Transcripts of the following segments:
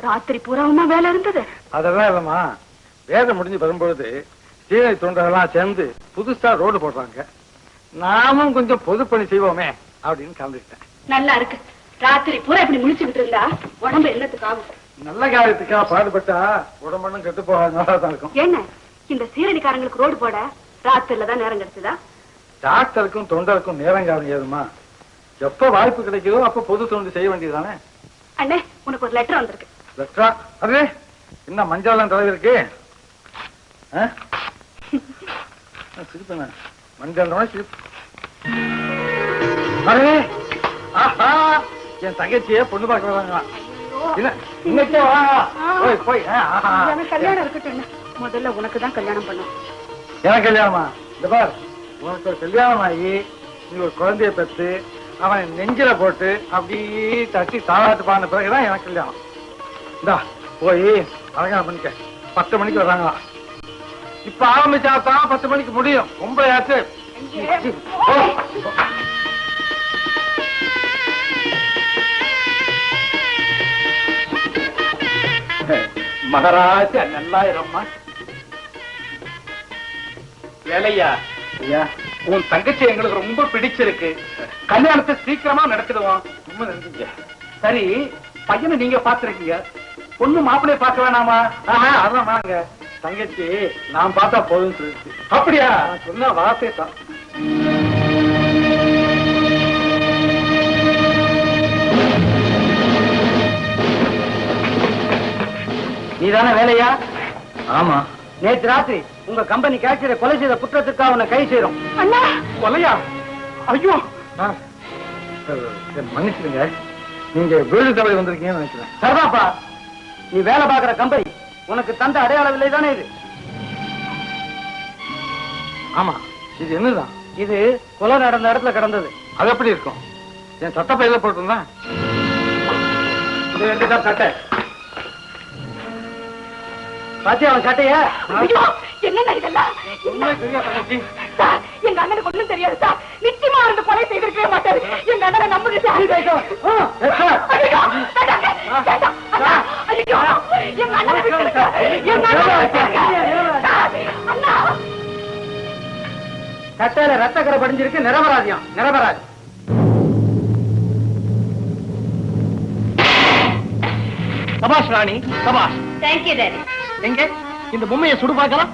ராத்திரி பூராவுமா வேலை இருந்தது? அதெல்லாம் இல்லம்மா, வேலை முடிஞ்சு வரும்பொழுது சீனை தொண்டரெல்லாம் சேர்ந்து புதுசா ரோடு போடுறாங்க. நாமும் கொஞ்சம் பொதுப்பணி செய்வோமே அப்படின்னு கலந்துக்கிட்டேன். நல்லா இருக்கு. ராத்திரி பூரா இப்படி முடிச்சுக்கிட்டு இருந்தா உடம்பு என்னத்துக்கு ஆகும்? நல்ல காரியத்துக்கா பாடுபட்டா உடம்பும் கெட்டு போக நல்லா தான் இருக்கும். என்ன இந்த சீரணிக்காரங்களுக்கு ரோடு போட ராத்திரில தான் நேரம் கிடைச்சதா? டாக்டருக்கும் தொண்டருக்கும் நேரம் காலம் ஏதுமா? எப்ப வாய்ப்பு கிடைக்குதோ அப்ப பொது தொண்டு செய்ய வேண்டியதுதானே. அண்ணே, உனக்கு ஒரு லெட்டர் வந்திருக்கு. லெட்டரா? அது என்ன மஞ்சாலம் தலைவருக்கு? சிரிப்பேன் மஞ்சால சிரிப்பு. என் தங்கச்சியே பொண்ணு பார்க்க வராங்க. கல்யாணம் இருக்கட்டும், முதல்ல உனக்கு தான் கல்யாணம் பண்ணும். எனக்கு கல்யாணமா? இந்த பார், உனக்கு ஒரு கல்யாணம் ஆகி நீ ஒரு குழந்தைய பெற்று அவன் நெஞ்சில போட்டு அப்படி தட்டி தாளாட்டு பாடின பிறகுதான் எனக்கு கல்யாணம். இந்தா போய் அலங்காரம் பண்ணிக்க. 10 மணிக்கு வர்றாங்களா? இப்ப ஆரம்பிச்சாதான் 10 மணிக்கு முடியும். 9 ஆச்சு. மகாராஜா நல்லாயிரம்மா. வேலையா ஐயா, உன் தங்கச்சி எங்களுக்கு ரொம்ப பிடிச்சிருக்கு. கல்யாணத்தை சீக்கிரமா நடத்திடுவோம். ரொம்ப நன்றிங்க. சரி, பையனை நீங்க பாத்துருக்கீங்க, பொண்ணு மாப்பிள்ளைய பார்க்க வேணாமா? அதான் வாங்க. தங்கச்சி நான் பார்த்தா போதும் சொல்லிச்சு. அப்படியா? சொன்ன வார்த்தை தான். நீதானே வேலையா? ஆமா. நேற்று ராத்திரி உங்க கம்பெனி கேட்கிற கொலை செய்த குற்றத்துக்காக உன்னை கை செய்யறோம். அண்ணா, கொலையா? ஐயோ, மன்னிச்சிருங்க. நீங்க வீடு தவறி வந்திருக்கீங்கன்னு நினைக்கிறேன். சரிதாப்பா, நீ வேலை பார்க்கிற கம்பெனி உனக்கு தந்த அடையாள விலை தானே இது? ஆமா. இது என்னதான்? இது கொலை நடந்த இடத்துல கிடந்தது. அது எப்படி இருக்கும்? என் சட்ட பையில போட்டிருந்தேன். சட்டை பாத்தியா அவன் சட்டைய? என்ன இதெல்லாம்? எங்க அண்ணனுக்கு ஒண்ணும் தெரியாது சார். நிச்சயமா அந்த கொலை செய்திருக்கவே மாட்டாரு. எங்க அண்ணனை நம்புங்க சார். சட்டையில ரத்தக்கரை படிஞ்சிருக்கு. நிரபராதியம். நிரபராதி. சபாஷ் ராணி, சபாஷ். Thank you daddy. எங்க இந்த பொம்மையை சுடு பார்க்கலாம்.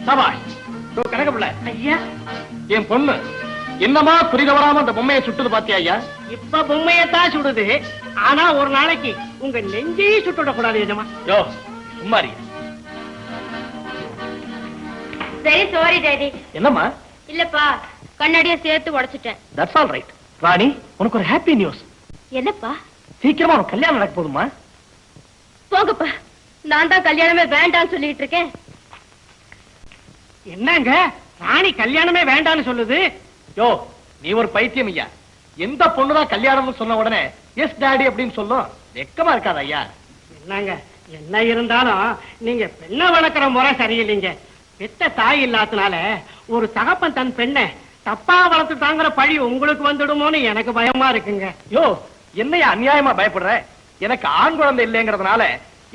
சபாஷ். கணக்கப்பிள்ளை ஐயா, என் பொண்ணு என்னமா குறிதவராம அந்த பொம்மையை சுட்டுது பாத்தியா ஐயா? இப்ப பொம்மையத்தான் சுடுது. ஆனா ஒரு நாளைக்கு உங்க நெஞ்சையே சுட்டுவிட கூடாது எஜமா. யோ சும்மாரி. Very sorry daddy. என்னம்மா? இல்லப்பா, கண்ணாடியை சேர்த்து உடைச்சிட்டேன். That's all right. ராணி, உனக்கு ஒரு ஹாப்பி நியூஸ். என்னப்பா? சீக்கிரமா உனக்கு கல்யாணம் நடக்க போதுமா? போங்கப்பா, நான் தான் கல்யாணமே வேண்டாம்னு சொல்லிட்டு இருக்கேன். என்னங்க ராணி கல்யாணமே வேண்டான்னு சொல்லுது? யோ நீ ஒரு பைத்தியம் ஐயா. எந்த பொண்ணுதான் கல்யாணம்னு சொன்ன உடனே எஸ் டாடி அப்படின்னு சொல்லும். வெக்கமா இருக்காத ஐயா? என்னங்க என்ன இருந்தாலும் நீங்க பெண்ணை வளர்க்கிற முறை சரியில்லைங்க. பெத்த தாய் இல்லாதனால ஒரு தகப்பன் தன் பெண்ணை தப்பா வளர்த்து தாங்குற பழி உங்களுக்கு வந்துடுமோன்னு எனக்கு பயமா இருக்குங்க. யோ என்னையா அநியாயமா பயப்படுற? எனக்கு ஆண் குழந்தை இல்லைங்கிறதுனால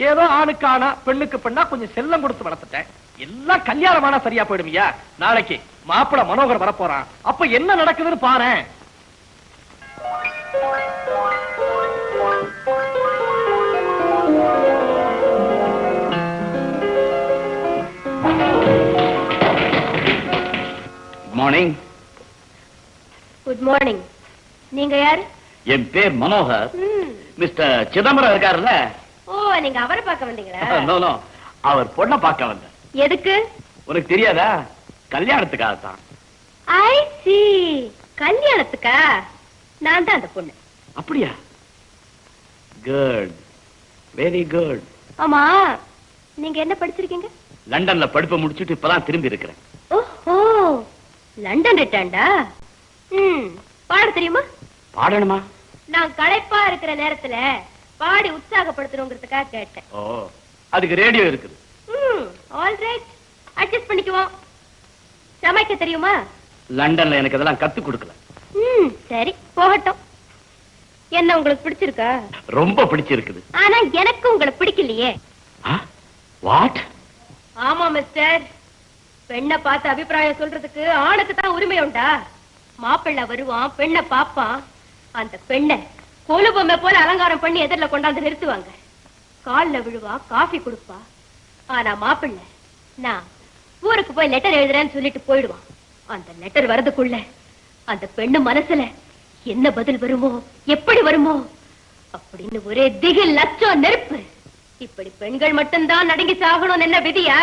ஏதோ ஆணுக்கு ஆனா பெண்ணுக்கு பெண்ணா கொஞ்சம் செல்லம் கொடுத்து வளர்த்துட்டேன். எல்லாம் கல்யாணமானா சரியா போயிடுமியா? நாளைக்கு மாப்பிள மனோகர் வரப்போறான். அப்ப என்ன நடக்குதுன்னு பாரு. Good morning. Good morning. நீங்க யாரு? என் பேர் மனோகர். மிஸ்டர் சிதம்பரம் இருக்காருல்ல? ஓ, நீங்க அவரை பார்க்க வந்தீங்களா? நோ நோ, அவர் பொண்ணை பார்க்க வந்தேன். எதுக்கு? உனக்கு தெரியாதா? கல்யாணத்துக்காகத்தான். ஐ சி. கல்யாணத்துக்கா? நான் தான் அந்த பொண்ணு. அப்படியா? Good, very good. ஆமா, நீங்க என்ன படிச்சிருக்கீங்க? லண்டன்ல படிப்பை முடிச்சுட்டு இப்பதான் திரும்பி இருக்கிறேன். ஓஹோ, லண்டன் ரிட்டர்ன்டா. பாட தெரியுமா? பாடணுமா? நான் களைப்பா இருக்கிற நேரத்துல பாடி உற்சாகப்படுத்தணுங்கிறதுக்காக கேட்டேன். ஓ, அதுக்கு ரேடியோ இருக்குது. ஆல் ரைட், அட்ஜஸ்ட் பண்ணிக்குவோம். சமைக்க தெரியுமா? லண்டன்ல எனக்கு இதெல்லாம் கத்து கொடுக்கல. சரி போகட்டும். என்ன உங்களுக்கு பிடிச்சிருக்கா? ரொம்ப பிடிச்சிருக்குது. ஆனா எனக்கு உங்களை பிடிக்கலையே. வாட்? ஆமா மிஸ்டர், பெண்ணை பார்த்து அபிப்பிராயம் சொல்றதுக்கு ஆணுக்கு தான் உரிமை உண்டா? மாப்பிள்ளை வருவான், பெண்ணை பாப்பான், அந்த பெண்ணை கொலு பொம்மை போல அலங்காரம் பண்ணி எதிரில கொண்டாந்து நிறுத்துவாங்க. கால்ல விழுவா, காஃபி கொடுப்பா. ஆனா மாப்பிள்ளை நான் ஊருக்கு போய் லெட்டர் எழுதுறேன்னு சொல்லிட்டு போயிடுவான். அந்த லெட்டர் வரதுக்குள்ள அந்த பெண்ணு மனசுல என்ன பதில் வருமோ, எப்படி வருமோ அப்படின்னு ஒரே திகில், லட்சம், நெருப்பு. இப்படி பெண்கள் மட்டும்தான் நடுங்கி சாகணும் என்ன விதியா?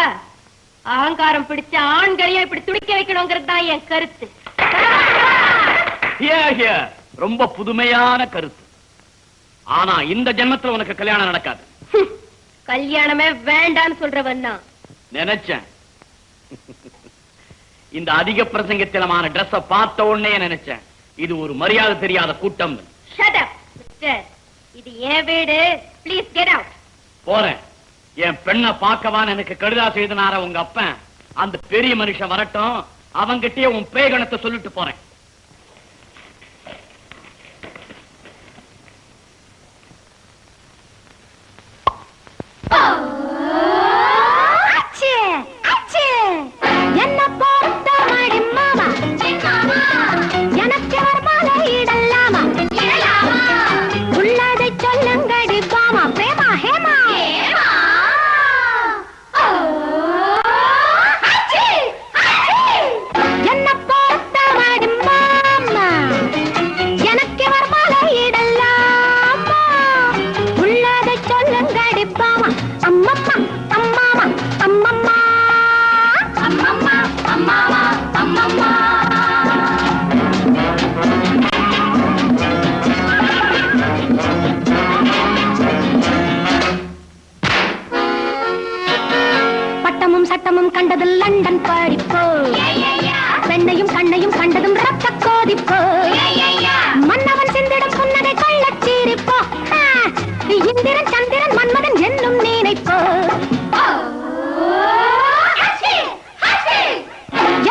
அகங்காரம் பிடிச்ச ஆண்களையும் இப்படி துடிக்க வைக்கணுங்கிறது தான் என் கருத்து. ரொம்ப புதுமையான கருத்து. ஆனா இந்த ஜென்மத்துல உனக்கு கல்யாணம் நடக்காது. கல்யாணமே வேண்டான்னு சொல்றவன் தான் நினைச்சேன். இந்த அதிக பிரசங்கத்திலமான டிரெஸ் பார்த்த உடனே நினைச்சேன் இது ஒரு மரியாதை தெரியாத கூட்டம். Shut up, mister. இது என் வீடு. Please get out. போறேன். என் பெண்ணை பார்க்கவான்னு எனக்கு கடுதா செய்தனார உங்க அப்பன். அந்த பெரிய மனுஷன் வரட்டும், அவங்கிட்டே உன் பேகணத்தை சொல்லிட்டு போறேன். என்ன பார்த்த மடி மாமா, எனக்கு ஒரு மாலை இடலாமா? உள்ளதை சொல்லுங்கடி பாமா, பிரேமா ஹேமா. என்ன பார்த்த மடி மாமா, எனக்கு ஒரு மாலை இடலாமா? உள்ளதை சொல்லுங்கடி பாமா. அம்மம்மா அம்மாமா அம்மம்மா அம்மம்மா அம்மாமா அம்மம்மா. பட்டமும் சட்டமும் கண்டது லண்டன் படிப்பு, பெண்ணையும் கண்ணையும் கண்டதும் ரத்த கோதிப்பு, மன்னவன் சிந்திடும் புன்னகை கள்ளச்சீரிப்போ, இந்திரன் சந்திரன் மன்மதன் என்னும் நினைப்போ.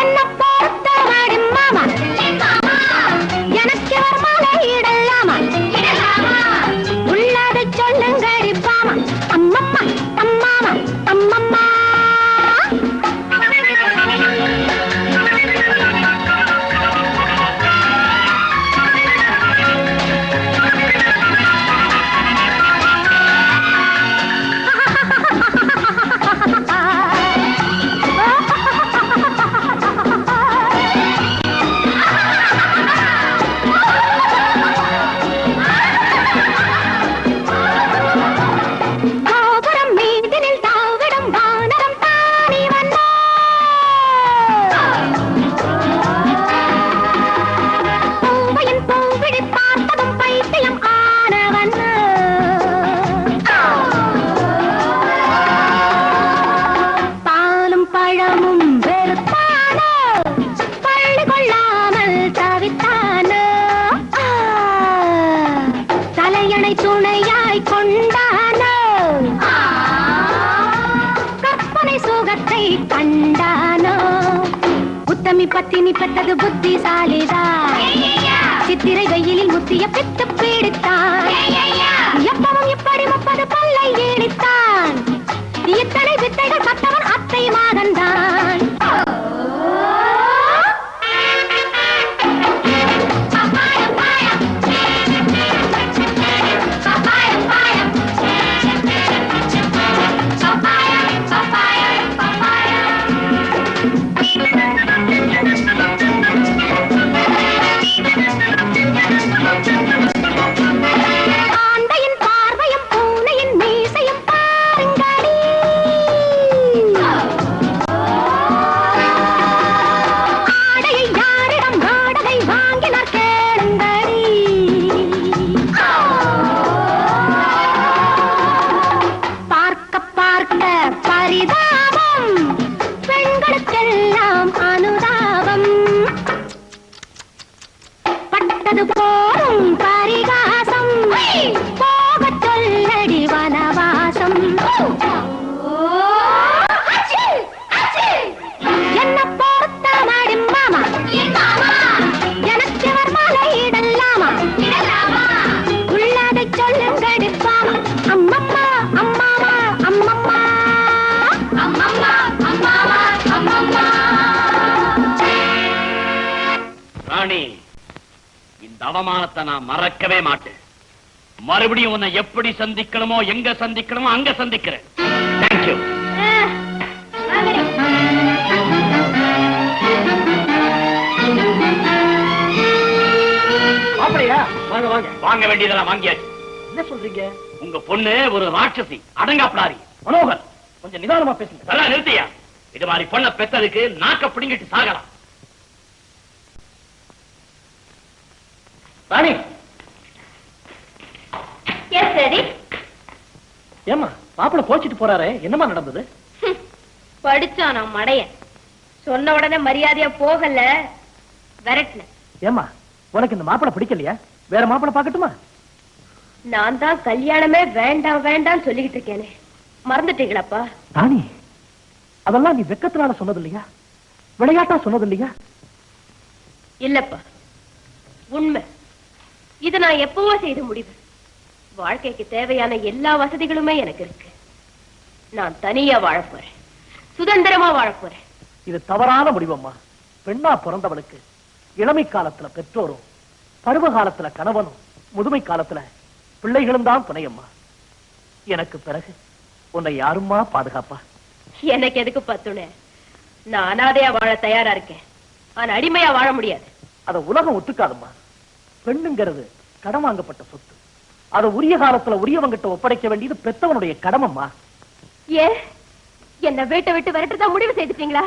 என்ன பார்த்த மடி மாமா, எனக்கு ஒரு மாலை இடலாமா? உள்ளதை சொல்லுங்கடி பாமா. அம்மம்மா அம்மாமா அம்மம்மா. பத்தினி பெற்றது புத்திசாலிதான், சித்திரை வெயிலில் முத்திய பித்து பீடித்தான், எப்பவும் இப்படி 30 பல்லை ஈடித்தான், இத்தனை வித்தைகள் கத்தவன் அத்தை மகன்தான். என்ன பார்த்த அவமானத்தை நான் மறக்கவே மாட்டேன். மறுபடியும் உன்னை எப்படி சந்திக்கணுமோ, எங்க சந்திக்கணுமோ அங்க சந்திக்கிறேன். தேங்க்யூ. அப்படியா? வாங்க வாங்க. வாங்க வேண்டியதெல்லாம் வாங்கியாச்சு. என்ன சொல்றீங்க? உங்க பொண்ணு ஒரு ராட்சசி, அடங்காப்பிடாரி. மனோகர், கொஞ்சம் நிதானமா பேசுங்க. நல்லா நிறுத்தியா? இது மாதிரி பொண்ண பெத்ததுக்கு நாக்க பிடிங்கிட்டு சாகலாம். ராணி. Yes daddy. ஏமா மாப்பிள்ள போச்சிட்டு போறாரே, என்னமா நடந்தது? படிச்சான் நான் மடைய. சொன்ன உடனே மரியாதையா போகல, விரட்டின. ஏமா உனக்கு இந்த மாப்பிள்ள பிடிக்கலையா? வேற மாப்பிள்ள பாக்கட்டுமா? நான் தான் கல்யாணமே வேண்டாம் வேண்டாம் சொல்லிக்கிட்டு இருக்கேனே, மறந்துட்டீங்களாப்பா? ராணி, அதெல்லாம் நீ வெக்கத்தினால சொன்னது இல்லையா? விளையாட்டா சொன்னது இல்லையா? இல்லப்பா, உண்மை. இதை நான் எப்பவோ செய்த முடிவு. வாழ்க்கைக்கு தேவையான எல்லா வசதிகளுமே எனக்கு இருக்கு. நான் தனியா வாழப் போறேன், சுதந்திரமா வாழப் போறேன். இது தவறான முடிவம்மா. பெண்ணா பிறந்தவளுக்கு இளமை காலத்துல பெற்றோரும், பருவ காலத்துல கணவனும், முதுமை காலத்துல பிள்ளைகளும் தான் துணையம்மா. எனக்கு பிறகு உன்னை யாரும்மா பாதுகாப்பா? எனக்கு எதுக்கு பத்துணை? நான் அனாதையா வாழ தயாரா இருக்கேன், ஆனா அடிமையா வாழ முடியாது. அத உலகம் ஒத்துக்காதும்மா. பெண்ணுங்கிறது கடன் வாங்கப்பட்ட சொத்து. அதை உரிய காலத்துல உரியவங்கிட்ட ஒப்படைக்க வேண்டியது பெத்தவனுடைய கடமம்மா. ஏ, என்ன வீட்டை விட்டு விரட்டுறதா முடிவு செய்துட்டீங்களா?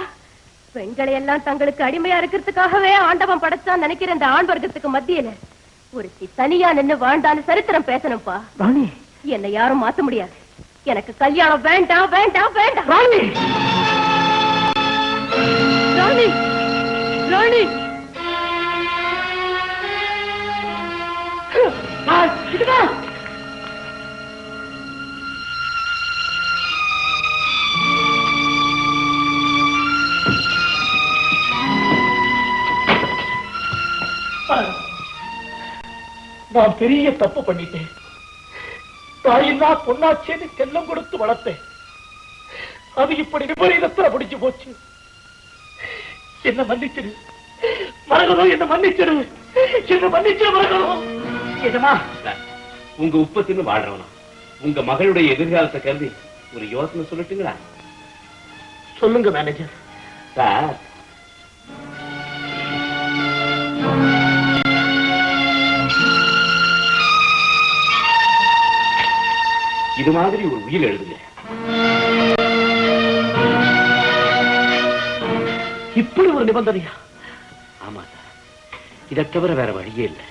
பெண்களை எல்லாம் தங்களுக்கு அடிமையா இருக்கிறதுக்காகவே ஆண்டவன் படைச்சான் நினைக்கிற இந்த ஆண் வர்க்கத்துக்கு மத்தியில ஒருத்தி தனியா நின்னு வாழ்ந்தாலும் சரித்திரம் பேசணும்பா. ராணி, என்னை யாரும் மாத்த முடியாது. எனக்கு கல்யாணம் வேண்டாம் வேண்டாம் வேண்டாம். ராணி, ராணி, ராணி, இதுதான். நான் பெரிய தப்பு பண்ணிட்டேன். தாயில்லா பொன்னாச்சேன்னு செல்லம் கொடுத்து வளர்த்தேன். அது இப்படி விபரீதத்துல முடிஞ்சு போச்சு. என்ன மன்னிச்சிரு மரகதம், என்ன மன்னிச்சிரு, என்ன மன்னிச்சிரு மரகதம். என்னமா உங்க உப்பத்தின்னு வாழ்றவனா உங்க மகளுடைய எதிர்காலத்தை கருதி ஒரு யோசனை சொல்லட்டுங்களா? சொல்லுங்க மேனேஜர். சார், இது மாதிரி ஒரு உயில் எழுதுங்க. இப்படி ஒரு நிபந்தனையா? ஆமா சார், இதை தவிர வேற வழியே இல்லை.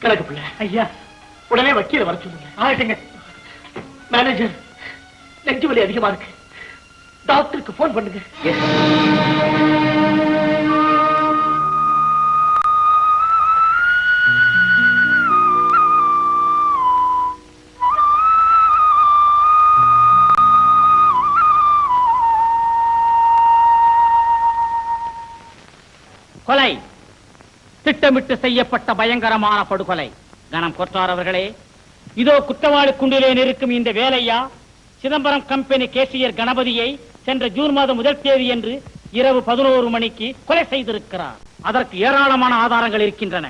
கணக்கு பிள்ளை ஐயா, உடனே வக்கீல வர சொல்லுங்க. ஆகட்டுங்க. மேனேஜர், நெஞ்சு வலி அதிகமா இருக்கு, டாக்டருக்கு போன் பண்ணுங்க. கொலை திட்டமிட்டு செய்யப்பட்ட பயங்கரமான படுகொலை. கணம் கொற்றார் அவர்களே, இதோ குற்றவாளி குண்டிலே இருக்கும் இந்த வேலையா சிதம்பரம் கம்பெனி கேசியர் கணபதியை சென்ற ஜூன் மாதம் 1 தேதி என்று இரவு 11 மணிக்கு கொலை செய்திருக்கிறார். அதற்கு ஏராளமான ஆதாரங்கள் இருக்கின்றன.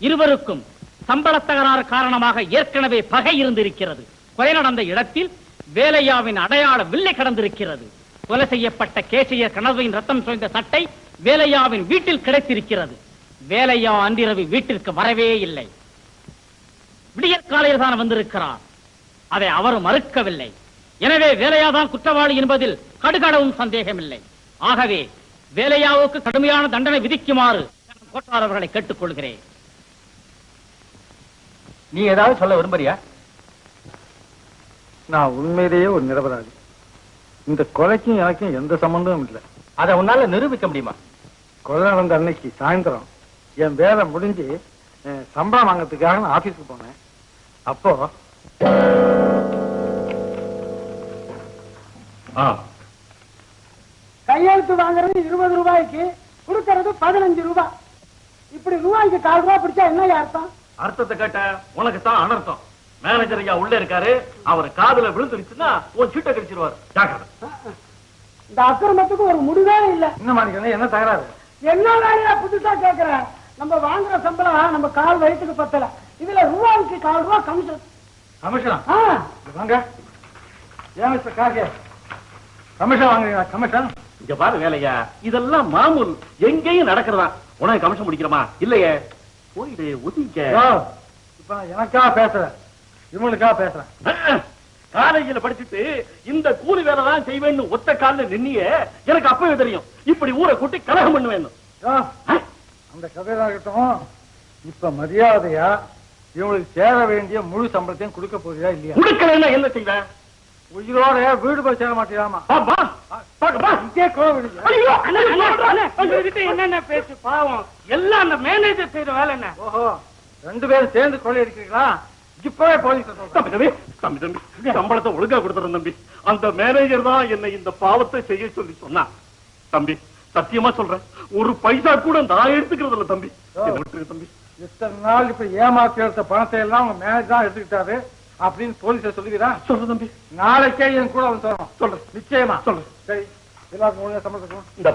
இருவருக்கும் சம்பள தகராறு காரணமாக ஏற்கனவே பகை இருந்திருக்கிறது. கொலை நடந்த இடத்தில் வேலையாவின் அடையாள வில்லை கடந்திருக்கிறது. கொலை செய்யப்பட்ட கேசியர் கணபதியின் ரத்தம் சோய்ந்த சட்டை வேலையாவின் வீட்டில் கிடைத்திருக்கிறது. வேலையா அன்றிரவு வீட்டிற்கு வரவே இல்லை. விடியற்காலையில் தான் வந்திருக்கிறார். அதை அவர் மறுக்கவில்லை. எனவே வேலையாதான் குற்றவாளி என்பதில் கடுகளவும் சந்தேகமில்லை. ஆகவே வேலையாவுக்கு கடுமையான தண்டனை விதிக்குமாறு கோட்டார் அவர்களை கேட்டுக்கொள்கிறேன். நீ ஏதாவது சொல்ல விரும்புறியா? நான் உண்மையிலேயே ஒரு நிரபராதி. இந்த கொலைக்கும் எனக்கும் எந்த சம்பந்தமும் இல்லை. அதை உன்னால நிரூபிக்க முடியுமா? கொலை நடந்த அன்னைக்கு சாயந்தரம் என் வேலை முடிஞ்சு சம்பளம் வாங்கறதுக்காக நான் ஆபீஸ்க்கு போனேன். அப்போ கையெழுத்து வாங்குறது 20 ரூபாய்க்கு, கொடுக்கறது 15 ரூபாய். இப்படி ரூபாய்க்கு 4 ரூபாய் பிடிச்சா என்ன அர்த்தம்? அர்த்தத்தை கேட்ட உனக்கு தான் அனர்த்தம். மேனேஜர் ஐயா உள்ள இருக்காரு, அவர் காதுல விழுந்துருச்சுன்னா உன் சீட்டை கழிச்சிருவாரு. ஜாக்கிரதை. இந்த அக்கிரமத்துக்கு ஒரு முடிவே இல்ல. என்ன மாணிக்கணும், என்ன தகராறு? என்ன வேலையா புதுசா கேக்குறேன்? நம்ம வாங்குற சம்பளம் நம்ம கால் வயிற்றுக்கு பத்தல. இதுல ரூபாய்க்கு 4 ரூபா கமிஷன். கமிஷன் வாங்க. ஏன் மிஸ்டர் காகே கமிஷன் வாங்குறீங்களா? கமிஷன் இங்க பாரு வேலையா, இதெல்லாம் மாமூல், எங்கேயும் நடக்கிறதா. உனக்கு கமிஷன் முடிக்கிறோமா? இல்லையே, போயிடு ஒதுங்க. இப்ப எனக்கா பேசுறேன், இவங்களுக்கா பேசுறேன். காலேஜில் படிச்சுட்டு இந்த கூலி வேலை தான் செய்வேன்னு ஒத்த கால நின்னியே, எனக்கு அப்பவே தெரியும் இப்படி ஊரை கூட்டி கலகம் பண்ணுவேன். அந்த கதையா இருக்கட்டும். இப்ப மரியாதையா இவங்களுக்கு சேர வேண்டிய முழு சம்பளத்தையும் கொடுக்க போறியா இல்லையா? கொடுக்கலன்னா என்ன செய்வேன்? உயிரோட வீடு போய் சேர மாட்டியாமா? என்னென்ன பேசு பாவம், எல்லாம் அந்த மேனேஜர் செய்யற வேலை என்ன? ஓஹோ, 2 பேரும் சேர்ந்து கொள்ளை அடிக்கிறீங்களா? இப்பவே போலீஸ் தம்பி சம்பளத்தை ஒழுங்கா கொடுத்துறேன் தம்பி. அந்த மேனேஜர் தான் என்னை இந்த பாவத்தை செய்ய சொல்லி சொன்னான். தம்பி சத்தியமா சொல்றேன், ஒரு பைசா கூட நான் எடுத்துக்கிறது இல்ல தம்பி. தம்பி இத்தனை நாள் இப்ப ஏமாத்தி எடுத்த பணத்தை எல்லாம் உங்க மேனேஜர் தான் எடுத்துக்கிட்டாரு அப்படின்னு போலீஸ சொல்லுகிறா? சொல்றேன் தம்பி. நாளைக்கே என் கூட வந்து சொல்லணும். சொல்றேன், நிச்சயமா சொல்றேன். சரி, எல்லாருக்கும் ஒழுங்கா சம்பளம் இந்த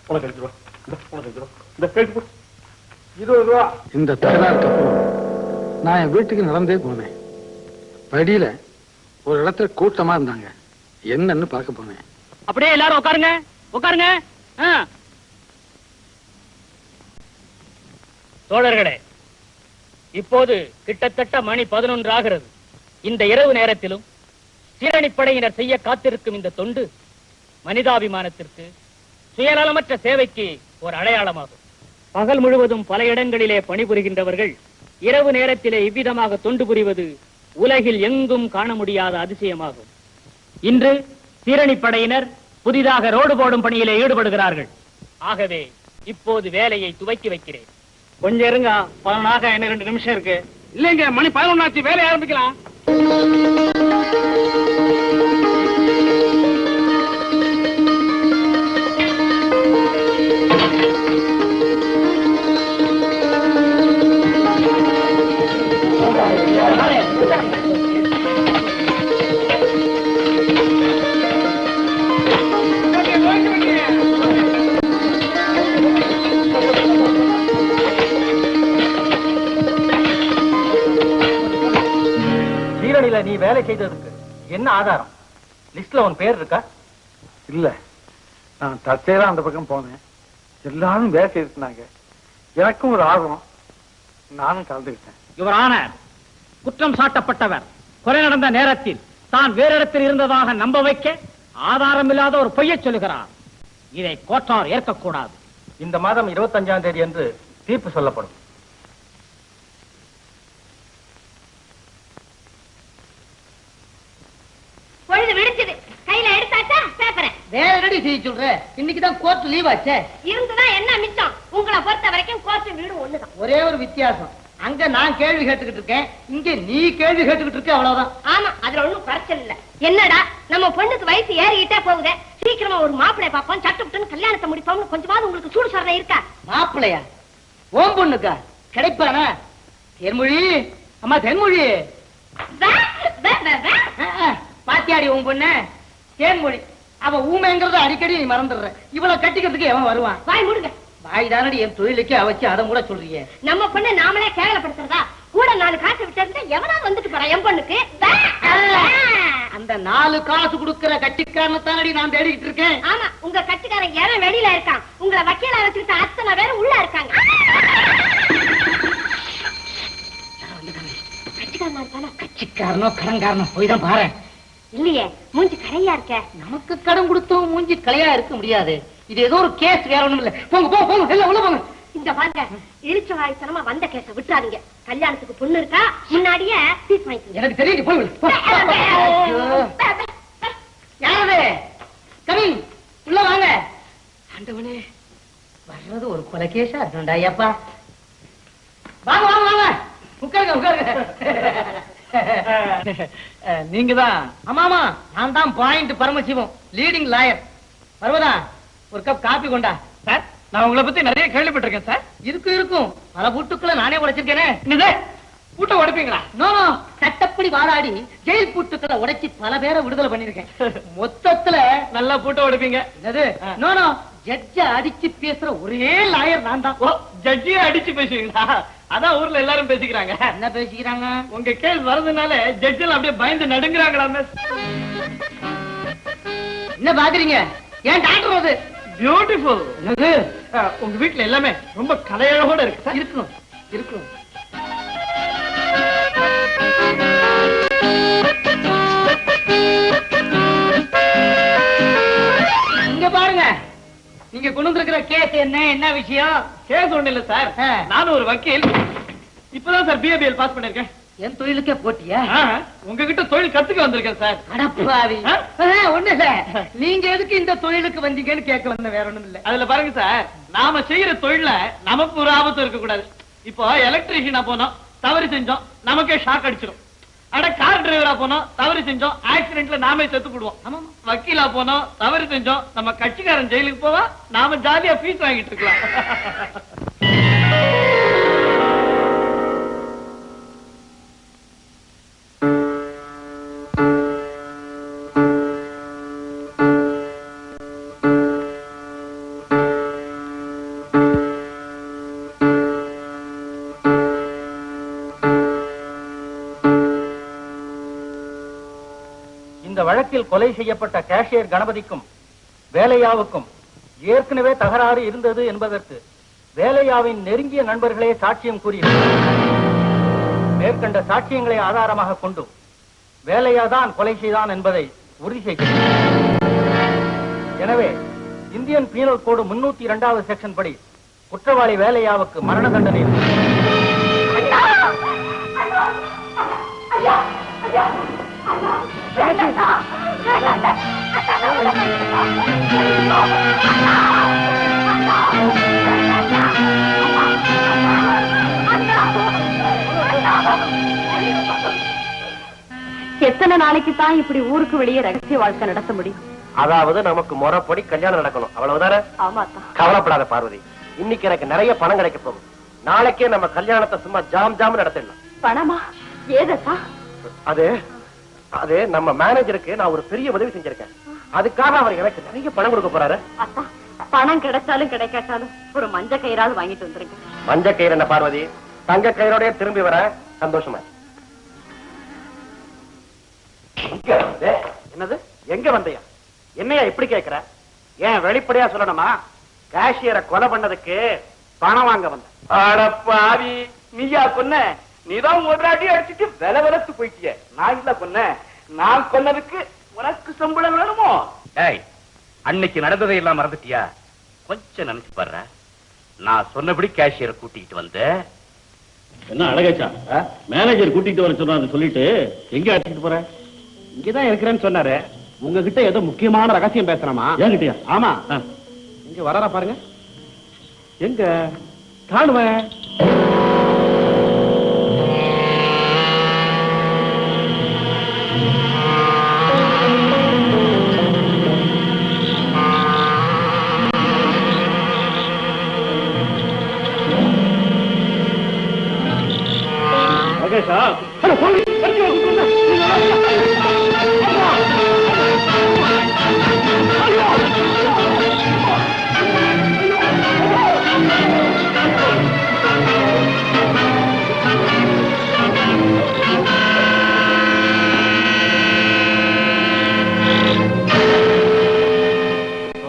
உனக்கு 5 ரூபா, உனக்கு 5 ரூபா, இந்த பேசி 20 ரூபா. இந்த தகராறுக்கு அப்புறம் நான் என் வீட்டுக்கு நடந்தே போனேன். படியில ஒரு இடத்துல கூட்டமா இருந்தாங்க, என்னன்னு பார்க்க போனேன். அப்படியே எல்லாரும் உட்காருங்க, உட்காருங்க. தோழர்களே, இப்போது கிட்டத்தட்ட மணி 11 ஆகிறது. இந்த இரவு நேரத்திலும் சீரணிப்படையினர் செய்ய காத்திருக்கும் இந்த தொண்டு மனிதாபிமானத்திற்கு, சுயநலமற்ற சேவைக்கு ஒரு அடையாளமாகும். பகல் முழுவதும் பல இடங்களிலே பணிபுரிகின்றவர்கள் இரவு நேரத்திலே இவ்விதமாக தொண்டு புரிவது உலகில் எங்கும் காண முடியாத அதிசயமாகும். இன்று சீரணிப்படையினர் புதிதாக ரோடு போடும் பணியிலே ஈடுபடுகிறார்கள். ஆகவே இப்போது வேலையை துவக்கி வைக்கிறேன். கொஞ்சம் இருங்க, 11 என்ன 2 நிமிஷம் இருக்கு. இல்லைங்க, மணி 11 ஆச்சு, வேலையை ஆரம்பிக்கலாம். நீ வேலை செய்ததுக்கு என்ன ஆதாரம்? லிஸ்ட்ல உன் பேர் இருக்கா? இல்ல, நான் தற்செயலா அந்த பக்கம் போனேன். எல்லாரும் வேலை செய்திருந்தாங்க. எனக்கும் ஒரு ஆர்வம், நானும் கலந்துக்கிட்டேன். யுவர் ஆனர், குற்றம் சாட்டப்பட்டவர் கொலை நடந்த நேரத்தில் தான் வேறு இடத்தில் இருந்ததாக நம்ப வைக்க ஆதாரம் இல்லாத ஒரு பொய்யை சொல்லுகிறார். இதை கோட்டார் ஏற்கக்கூடாது. இந்த மாதம் 25ஆம் தேதி என்று தீர்ப்பு சொல்லப்படும். பொழுது விடுச்சது, கையில எடுத்தாச்சா பேப்பரை? வேற ரெடி செய்ய சொல்ற, இன்னைக்குதான் கோர்ட் லீவ் ஆச்சே. இருந்துதான் என்ன மிச்சம்? உங்களை பொறுத்த வரைக்கும் கோர்ட்டு வீடு ஒண்ணுதான். ஒரே ஒரு வித்தியாசம், அங்க நான் கேள்வி கேட்டுக்கிட்டு இருக்கேன், இங்க நீ கேள்வி கேட்டுக்கிட்டு இருக்க, அவ்வளவுதான். ஆமா, அதுல ஒண்ணும் குறைச்சல் இல்ல. என்னடா, நம்ம பொண்ணுக்கு வயசு ஏறிக்கிட்டே போகுது, சீக்கிரமா ஒரு மாப்பிள்ளை பாப்போம், சட்டுப்புட்டுன்னு கல்யாணத்தை முடிப்போம்னு கொஞ்சமாவது உங்களுக்கு சூடு சொரணை இருக்கா? மாப்பிள்ளையா? ஓம் பொண்ணுக்கா கிடைப்பானா? தென்மொழி, அம்மா தென்மொழி, பாத்தியாடி உன் பொண்ணு தேன்மொழி. அவ ஊமைங்கிறத அடிக்கடி நீ மறந்துடுற. இவளை கட்டிக்கிறதுக்கு எவன் வருவான்? வாய் மூடுங்க. வாய் தானடி என் தொழிலுக்கு அவச்சு, அதை கூட சொல்றீங்க. நம்ம பொண்ணு நாமளே கேவலப்படுத்துறதா? கூட 4 காசு விட்டு எவனா வந்துட்டு போறான் என் பொண்ணுக்கு? அந்த 4 காசு கொடுக்கிற கட்டிக்காரனத்தானடி நான் தேடிக்கிட்டு இருக்கேன். ஆமா, உங்க கட்டிக்காரன் எவன் வெளியில இருக்கான், உங்களை வக்கீலா வச்சுக்கிட்ட அத்தனை பேரும் உள்ள இருக்காங்க. கட்சிக்காரனா இருக்கானா? கட்சிக்காரனோ கடன்காரனோ போய் தான் பாரு. இல்லையே, மூஞ்சி கரையா இருக்க. நமக்கு கடன் கொடுத்தோம் மூஞ்சி கலையா இருக்க முடியாது. இது ஏதோ ஒரு கேஸ், வேற ஒண்ணும் இல்ல. போங்க போங்க போங்க, எல்லாம் உள்ள போங்க. இந்த பாருங்க, இழிச்ச வாய்த்தனமா வந்த கேஸ விட்டுறாதீங்க. கல்யாணத்துக்கு பொண்ணு இருக்கா, முன்னாடியே ஃபீஸ் வாங்கிக்கோங்க. எனக்கு தெரியும், போய் யாரது? கமிங், உள்ள வாங்க. ஆண்டவனே, வர்றது ஒரு கொலை கேஸா இருக்கா? ஐயப்பா, வாங்க வாங்க வாங்க, உட்காருங்க உட்காருங்க. நீங்க தான்? ஆமாமா, நான் தான் point Paramasivam, leading lawyer. Parvatha, ஒரு கப் காபி கொண்டா. சார், நான் உங்களை பத்தி நிறைய கேள்விப்பட்டிருக்கேன் சார். இருக்கும் இருக்கும், பல பூட்டுக்களை நானே உடைச்சிருக்கேனே. பூட்டை உடைப்பீங்களா? நோ, சட்டப்படி வாதாடி ஜெயில் பூட்டுக்களை உடைச்சி பல பேரை விடுதலை பண்ணிருக்கேன். மொத்தத்துல நல்லா பூட்டை உடைப்பீங்க. என்னது? நோ நோ, ஜட்ஜ அடிச்சு பேசுற ஒரே லாயர் நான் தான். ஓ, ஜட்ஜியே அடிச்சு பேசுவீங்களா? அதான் ஊர்ல எல்லாரும் பேசிக்கிறாங்க. என்ன பேசிக்கிறாங்க? உங்க கேள்வி வரதுனால ஜட்ஜெல்லாம் அப்படியே பயந்து நடுங்குறாங்களா மிஸ்? என்ன பாக்குறீங்க? ஏன் டாக்டர் அது பியூட்டிஃபுல். உங்க வீட்டுல எல்லாமே ரொம்ப கலையழகோட இருக்கு சார். இருக்கணும் இருக்கணும். இங்க பாருங்க, நீங்க கொண்டு வந்திருக்கிற கேஸ் என்ன விஷயம்? கேஸ் ஒண்ணு இல்ல சார். நானும் ஒரு வக்கீல். இப்பதான் சார் பிஏபிஎல் பாஸ் பண்ணிருக்கேன். என் தொழிலுக்கே போட்டியா? உங்ககிட்ட தொழில் கத்துக்க வந்திருக்கேன் சார். அடப்பாவி. ஒண்ணு இல்ல, நீங்க எதுக்கு இந்த தொழிலுக்கு வந்தீங்கன்னு கேட்க வந்த, வேற ஒண்ணும் இல்ல. அதுல பாருங்க சார், நாம செய்யற தொழில நமக்கு ஒரு ஆபத்து இருக்க கூடாது. இப்போ எலக்ட்ரீஷியனா போனோம், தவறு செஞ்சோம், நமக்கே ஷாக் அடிச்சிடும். அட கார் டிரைவரா போனோம், தவறு செஞ்சோம், ஆக்சிடென்ட்ல நாமே செத்து போடுவோம். வக்கீலா போனோம், தவறு செஞ்சோம், நம்ம கட்சிக்காரன் ஜெயிலுக்கு போவா, நாம ஜாலியா ஃபீஸ் வாங்கிட்டு இருக்கலாம். இந்த வழக்கில் கொலை செய்யப்பட்ட கேஷியர் கணபதிக்கும் வேலையாவுக்கும் ஏற்கனவே தகராறு இருந்தது என்பதற்கு வேலையாவின் நெருங்கிய நண்பர்களே சாட்சியம் கூறியுள்ளனர். மேற்கண்ட சாட்சியங்களை ஆதாரமாக கொண்டு வேலையாதான் கொலை செய்தான் என்பதை உறுதி செய்கிறது. எனவே இந்தியன் பீனல் கோடு 302வது செக்ஷன் படி குற்றவாளி வேலையாவுக்கு மரண தண்டனை. எத்தனை நாளைக்கு தான் இப்படி ஊருக்கு வெளியே ரகசிய வாழ்க்கை நடத்த முடியும்? அதாவது நமக்கு முறைப்படி கல்யாணம் நடக்கணும், அவ்வளவுதானே? ஆமாத்தான். கவலைப்படாத பார்வதி, இன்னைக்கு எனக்கு நிறைய பணம் கிடைக்க போகுது. நாளைக்கே நம்ம கல்யாணத்தை சும்மா ஜாம் ஜாம் நடத்திடலாம். பணமா? ஏதா? அது நம்ம மேனேஜருக்கு நான் ஒரு பெரிய உதவி செஞ்சிருக்கேன். அதுக்காக அவர் எனக்கு நிறைய பணம் கொடுக்க போறாரு. அத்தா, பணம் கிடைச்சாலும் கிடைக்காட்டாலும் ஒரு மஞ்ச கயிறாவது வாங்கிட்டு வந்துருங்க. மஞ்ச கயிறு என்ன பார்வதி, தங்க கயிறோட திரும்பி வர சந்தோஷமா. என்னது, எங்க வந்தையா? என்னையா இப்படி கேட்கிற? ஏன் வெளிப்படையா சொல்லணுமா? கேஷியரை கொலை பண்ணதுக்கு பணம் வாங்க வந்த. அடப்பாவி, நீயா கொன்ன? நீதான் ஒரு அடி அடிச்சுட்டு வில விலத்து போயிட்டிய. நான் இல்ல கொன்ன. நான் கொன்னதுக்கு உனக்கு சம்பளம் வேணுமோ? அன்னைக்கு நடந்ததை எல்லாம் மறந்துட்டியா? கொஞ்சம் நினைச்சு பாரு. நான் சொன்னபடி கேஷியரை கூட்டிட்டு வந்த. என்ன அழகாச்சா, மேனேஜர் கூட்டிட்டு வர சொன்னாரு, சொல்லிட்டு எங்க அடிச்சுட்டு போற? இங்கதான் இருக்கிறேன்னு சொன்னாரு. உங்ககிட்ட ஏதோ முக்கியமான ரகசியம் பேசணுமா? என்கிட்டயா? ஆமா. இங்க வராரா பாருங்க. எங்க காணுவேன்?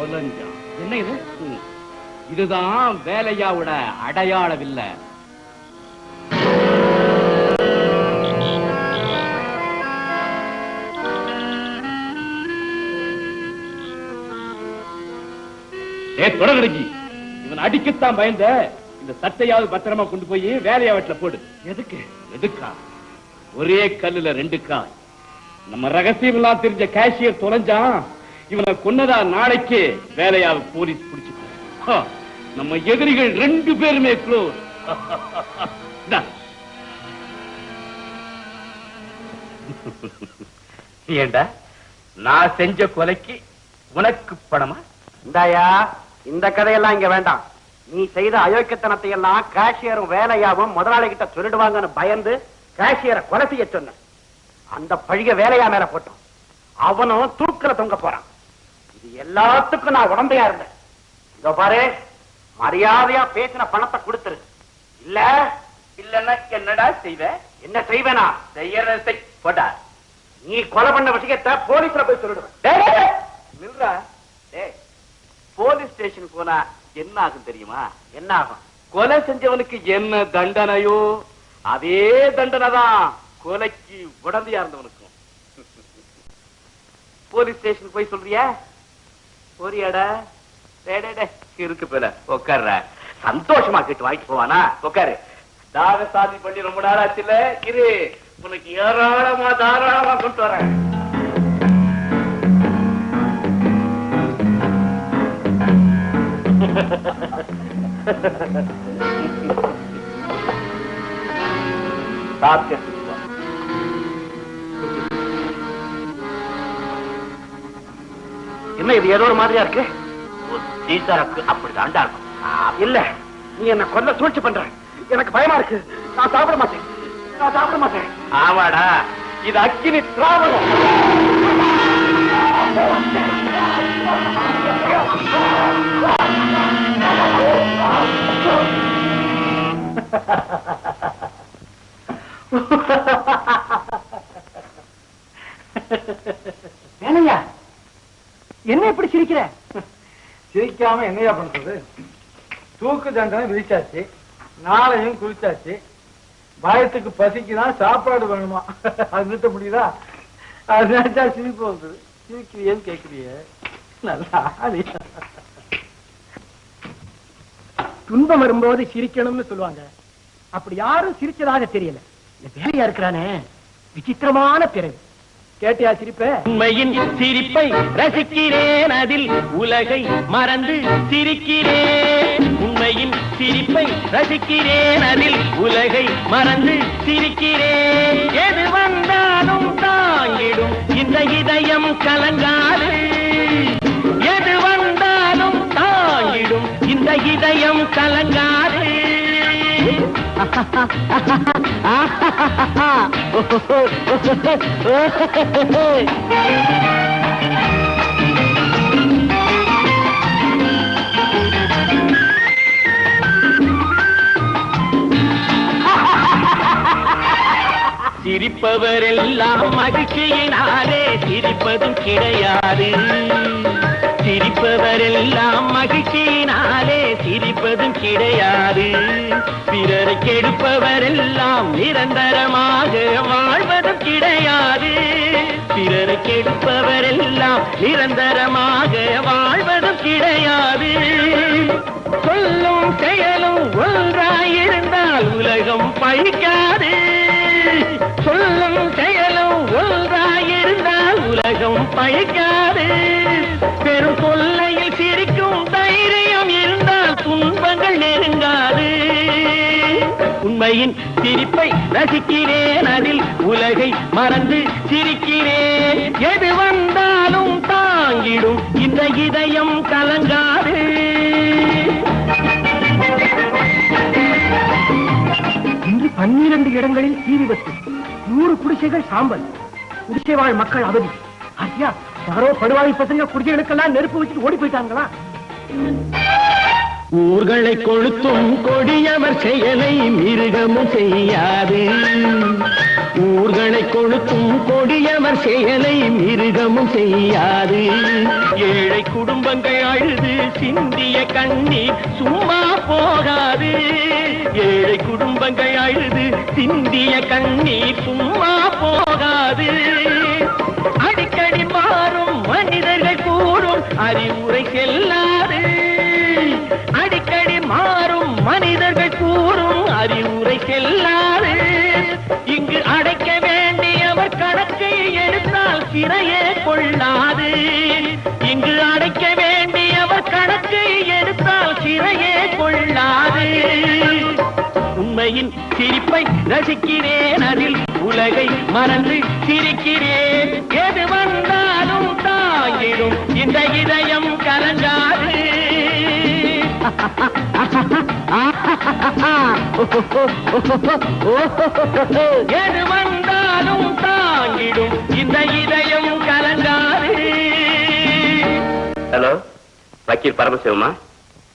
அழகாச்சா, என்ன இது? இதுதான் வேலையாவோட அடையாளம் இல்ல. தொடர்ச்சி இவன் அடிக்கத்தான் பயந்த. இந்த சட்டையாவது பத்திரமா கொண்டு போய் வேலையா வீட்டுல போடு. எதுக்கு? எதுக்கா? ஒரே கல்லுல ரெண்டு காய். நம்ம ரகசியம் எல்லாம் தெரிஞ்ச கேஷியர் தொலைஞ்சான். இவனை கொன்னதா நாளைக்கு வேலையாவை போலீஸ் பிடிச்சு. நம்ம எதிரிகள் 2 பேருமே க்ளோஸ். ஏண்டா, நான் செஞ்ச கொலைக்கு உனக்கு பணமா? இந்தாயா, இந்த கதையெல்லாம் இங்க வேண்டாம். நீ செய்த அயோக்கியத்தனத்தை எல்லாம் கேஷியரும் வேலையாவும் முதலாளி கிட்ட சொல்லிடுவாங்கன்னு பயந்து கேஷியரை கொலை செய்ய சொன்ன. அந்த பழிய வேலையா மேல போட்டோம். அவனும் தூக்கில தொங்க போறான். இது எல்லாத்துக்கும் நான் உடந்தையா இருந்தேன். இதோ பாரு, மரியாதையா பேசின பணத்தை கொடுத்துரு. இல்ல இல்லன்னா என்னடா செய்வ? என்ன செய்வேனா? செய்யறதை போடா. நீ கொலை பண்ண விஷயத்தை போலீஸ்ல போய் சொல்லிடுவேன். நில்றா. டேய், போலீஸ் ஸ்டேஷன் போனா என்ன ஆகும் தெரியுமா? என்ன ஆகும்? கொலை செஞ்சவனுக்கு என்ன தண்டனையோ அதே தண்டனை தான் கொலைக்கு உடந்தையா இருந்தவனுக்கும். போலீஸ் ஸ்டேஷன் போய் சொல்றியா? போறியாடா? இருக்கு போல உட்கார்ற. சந்தோஷமா கேட்டு வாங்கிட்டு போவானா? உட்காரு. தாக சாதி பண்ணி ரொம்ப நாளாச்சுல, இரு உனக்கு ஏராளமா தாராளமா கொண்டு வரேன். சாப்பிட்டு என்ன இது ஏதோ ஒரு மாதிரியா இருக்கு? சீதாருக்கு அப்படிதான்டா இருக்கும். இல்ல, நீ என்ன கொல்ல சூழ்ச்சி பண்ற. எனக்கு பயமா இருக்கு. நான் சாப்பிட மாட்டேன். நான் சாப்பிட மாட்டேன். ஆமாடா, இது அக்கினி திராவகம். வேலையா என்ன இப்படி சிரிக்கிற? சிரிக்காம என்னையா பண்றது? தூக்கு தண்டனை விதிச்சாச்சு, நாளையும் குளிச்சாச்சு. பயத்துக்கு பசிக்குதான், சாப்பாடு வேணுமா? அது நிறுத்த முடியுதா? அது நினைச்சா சிரிப்பு வந்தது. சிரிக்கிறியேன்னு கேட்கிறிய? நல்லா துன்பம் வரும்போது சிரிக்கணும்னு சொல்லுவாங்க. அப்படி யாரும் சிரிச்சதாக தெரியல. இந்த வேலையா இருக்கிறானே விசித்திரமான பிறகு. கேட்டியா சிரிப்ப? உண்மையின் சிரிப்பை ரசிக்கிறேன், அதில் உலகை மறந்து சிரிக்கிறேன். உண்மையின் சிரிப்பை ரசிக்கிறேன், அதில் உலகை மறந்து சிரிக்கிறேன். எது வந்தாலும் தாங்கிடும் இந்த இதயம் கலங்காது. எது வந்தாலும் தாங்கிடும் இந்த இதயம் கலங்காது. சிரிப்பவரெல்லாம் மகிழ்ச்சியினாலே சிரிப்பதும் கிடையாது. சிரிப்பவரெல்லாம் மகிழ்ச்சியினாலே சிரிப்பதும் கிடையாது. பிறரை கெடுப்பவரெல்லாம் நிரந்தரமாக வாழ்வதும் கிடையாது. பிறரை கெடுப்பவரெல்லாம் நிரந்தரமாக வாழ்வதும் கிடையாது. சொல்லும் செயலும் ஒன்றாயிருந்தால் உலகம் பழிக்காது. சொல்லும் செயலும் ஒன்றாயிருந்தால் உலகம் பழிக்காது. பெரும் கொல்லையில் சிரிக்கும் தைரியம் இருந்தால் துன்பங்கள் நெருங்காது. உண்மையின் சிரிப்பை ரசிக்கிறேன், அதில் உலகை மறந்து சிரிக்கிறேன். எது வந்தாலும் தாங்கிடும் இந்த இதயம் கலங்காது. இன்று 12 இடங்களில் தீ விபத்து, 100 குடிசைகள் சாம்பல், குடிசை வாழ் மக்கள் அவதி. ஐயா, யாரோ படுவாய் பசங்க குடிசைகளுக்கெல்லாம் நெருப்பு வச்சுட்டு ஓடி போயிட்டாங்களா? ஊர்களை கொளுத்தும் கொடியவர் செயலை மிருகமும் செய்யாது. ஊர்களை கொளுத்தும் கொடியவர் செயலை மிருகமும் செய்யாது. ஏழை குடும்பங்கள் அழுது சிந்திய கண்ணீர் சும்மா போகாது. ஏழை குடும்பங்கள் அழுது சிந்திய கண்ணீர் சும்மா போகாது. அடிக்கடி மாறும் மனிதர்கள் கூறும் அறிவுரை செல்லாது. அடிக்கடி மாறும் மனிதர்கள் கூறும் அறிவுரை செல்லாது. இங்கு அடைக்க வேண்டியவர் கணக்கை எடுத்தால் சிறையே கொள்ளாது. இங்கு அடைக்க வேண்டியவர் கணக்கை எடுத்தால் சிறையே கொள்ளாது. உண்மையின் சிரிப்பை ரசிக்கிறேன், அதில் உலகை மறந்து சிரிக்கிறேன். எது வந்தாலும் தாங்கிடும் இந்த இதயம் கலங்காது. எது வந்தாலும் தாங்கிடும் இந்த இதயம் கலங்காது. ஹலோ, வக்கீல் பரமசிவமா?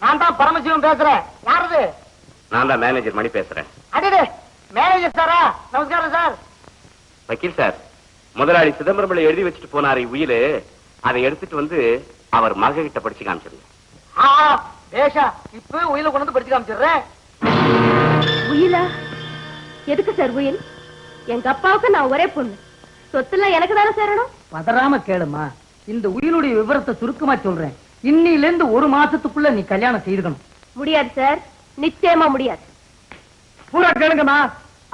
நான் தான் பரமசிவம் பேசுறேன். யாரது? நான் தான் மேனேஜர் மணி பேசுறேன். அடே மேனேஜர் சாரா? நமஸ்காரம் சார். வக்கீல் சார், முதலாளி சிதம்பரம்ல எழுதி வச்சுட்டு போனாரு உயிலு, அதை எடுத்துட்டு வந்து அவர் மக கிட்ட படிச்சு காமிச்சிருங்க. பேஷா, இப்ப உயில கொண்டு வந்து படிச்சு காமிச்சிடுறேன். உயிலா? எதுக்கு சார் உயில்? எங்க அப்பாவுக்கு நான் ஒரே பொண்ணு, சொத்துல எனக்கு தானே சேரணும். பதறாம கேளுமா, இந்த உயிலுடைய விவரத்தை சுருக்கமா சொல்றேன். இன்னில இருந்து 1 மாசத்துக்குள்ள நீ கல்யாணம் செய்துக்கணும். முடியாது சார், நிச்சயமா முடியாது. பூரா கேளுங்கம்மா.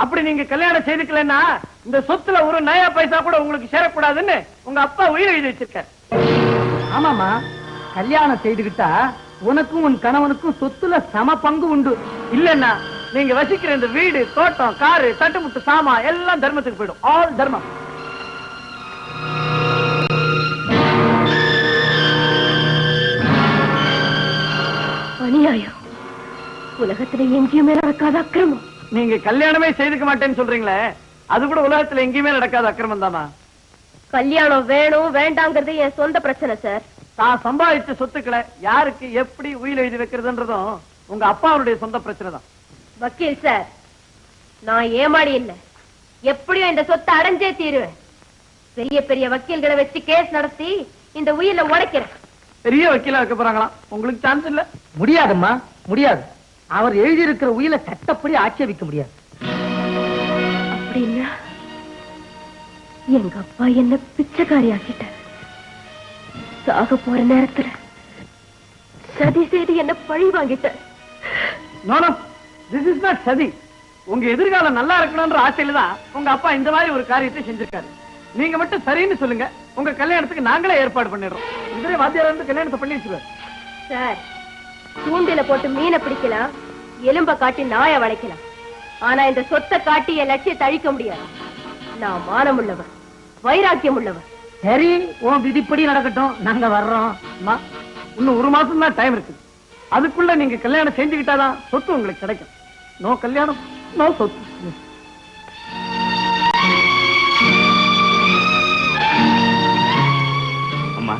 அப்படி நீங்க கல்யாணம் செய்துக்கலன்னா இந்த சொத்துல ஒரு நயா பைசா கூட உங்களுக்கு சேரக்கூடாதுன்னு உங்க அப்பா உயிர் எழுதி வச்சிருக்காரு. ஆமாமா, கல்யாணம் செய்துகிட்டா உனக்கும் உன் கணவனுக்கும் சொத்துல சம பங்கு உண்டு. இல்லன்னா நீங்க வசிக்கிற இந்த வீடு, தோட்டம், காரு, தட்டுமுட்டு சாமா எல்லாம் தர்மத்துக்கு போயிடும். ஆல் தர்மம். அநியாயம். உலகத்துல எங்கேயுமே நடக்காத அக்கிரமம். நீங்க கல்யாணமே செய்துக்க மாட்டேன்னு சொல்றீங்களே, அது கூட உலகத்துல எங்கேயுமே நடக்காத அக்கிரமம் தானா? கல்யாணம் வேணும் வேண்டாங்கிறது என் சொந்த பிரச்சனை சார். தான் சம்பாதிச்ச சொத்துக்களை யாருக்கு எப்படி உயிர் எழுதி வைக்கிறதுன்றதும் உங்க அப்பாவுடைய சொந்த பிரச்சனை தான். வக்கீல் சார், நான் ஏமாடி இல்ல, எப்படியும் இந்த சொத்தை அடைஞ்சே தீருவேன். பெரிய பெரிய வக்கீல்களை வச்சு கேஸ் நடத்தி இந்த உயிரை உடைக்கிறேன். பெரிய வக்கீலா வைக்க போறாங்களா? உங்களுக்கு சான்ஸ் இல்ல. முடியாதும்மா, முடியாது. அவர் எழுதியிருக்கிற உயில சட்டப்படி ஆட்சேபிக்க முடியாது. அப்படின்னா எங்க அப்பா என்ன பிச்சைக்காரி ஆக்கிட்டார். சாக போற நேரத்துல சதி செய்து என்ன பழி வாங்கிட்டார். நோ, திஸ் இஸ் நாட் சதி. உங்க எதிர்காலம் நல்லா இருக்கணும்ன்ற ஆசையில தான் உங்க அப்பா இந்த மாதிரி ஒரு காரியத்தை செஞ்சிருக்காரு. நீங்க மட்டும் சரின்னு சொல்லுங்க, உங்க கல்யாணத்துக்கு நாங்களே ஏற்பாடு பண்ணிடுறோம். இதுவே வாத்தியார் வந்து கல்யாணத்தை பண்ணி வச்சுருவார். சார், தூண்டில போட்டு மீனை பிடிக்கலாம், எலும்ப காட்டி நாய வளைக்கலாம். ஆனா இந்த சொத்தை காட்டி என் லட்சியத்தை அழிக்க முடியாது. நான் மானம் உள்ளவர், வைராக்கியம் உள்ளவர். சரி, உன் விதிப்படி நடக்கட்டும், நாங்க வர்றோம். அம்மா, இன்னும் 1 மாசம் தான் டைம் இருக்கு. அதுக்குள்ள நீங்க கல்யாணம் செஞ்சுக்கிட்டாதான் சொத்து உங்களுக்கு கிடைக்கும். நோ கல்யாணம், நோ சொத்து. அம்மா,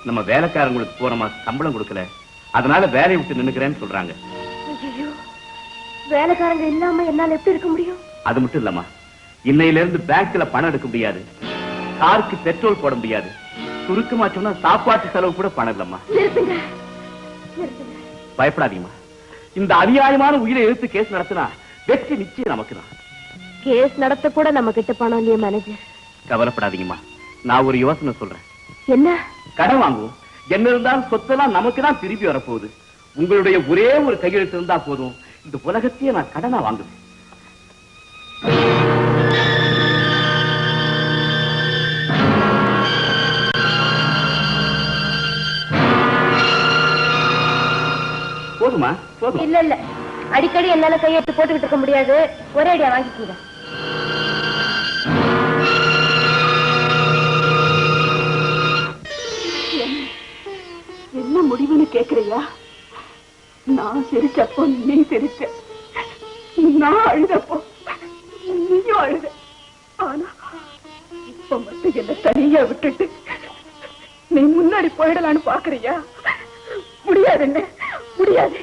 நம்ம வேலைக்காரங்களுக்கு போற மாசம் சம்பளம் கொடுக்கல, அதனால வேலையை விட்டு நின்னுக்கிறேன்னு சொல்றாங்க. ஐயோ, வேலைக்காரங்க இல்லாம என்னால எப்படி இருக்க முடியும்? அது மட்டும் இல்லம்மா, இன்னையில இருந்து பேங்க்ல பணம் எடுக்க முடியாது, காருக்கு பெட்ரோல் போட முடியாது, சுருக்கமா சொன்னா சாப்பாட்டு செலவு கூட பணம் இல்லம்மா. நிறுத்துங்க, நிறுத்துங்க. பயப்படாதீங்கம்மா, இந்த அநியாயமான உயிரை எழுத்து கேஸ் நடத்தினா வெற்றி நிச்சயம் நமக்கு தான். கேஸ் நடத்த கூட நம்ம கிட்ட பணம் இல்லையா மேனேஜர்? கவலைப்படாதீங்கம்மா, நான் ஒரு யோசனை சொல்றேன். என்ன? கடன் வாங்குவோம், என்ன இருந்தாலும் சொத்தெல்லாம் நமக்கு தான் திருப்பி வரப்போகுது. உங்களுடைய ஒரே ஒரு கையெழுத்து இருந்தா போதும், இந்த உலகத்தையே நான் கடனா வாங்குவேன். போதுமா? போதும். இல்ல இல்ல, அடிக்கடி என்னால கையெழுத்து போட்டுக்கிட்டு இருக்க முடியாது. ஒரே அடியா வாங்கிக்கோங்க. என்ன முடிவுன்னு கேக்குறியா? நான் சிரிச்சப்போ நீ சிரிச்ச, நான் அழுதப்போ நீயும் அழுத. ஆனா இப்ப மட்டும் என்ன தனியா விட்டுட்டு நீ முன்னாடி போயிடலான்னு பாக்குறியா? முடியாது, என்ன முடியாது.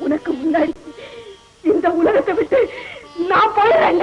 உனக்கு முன்னாடி இந்த உலகத்தை விட்டு நான் போயிடுறேன்.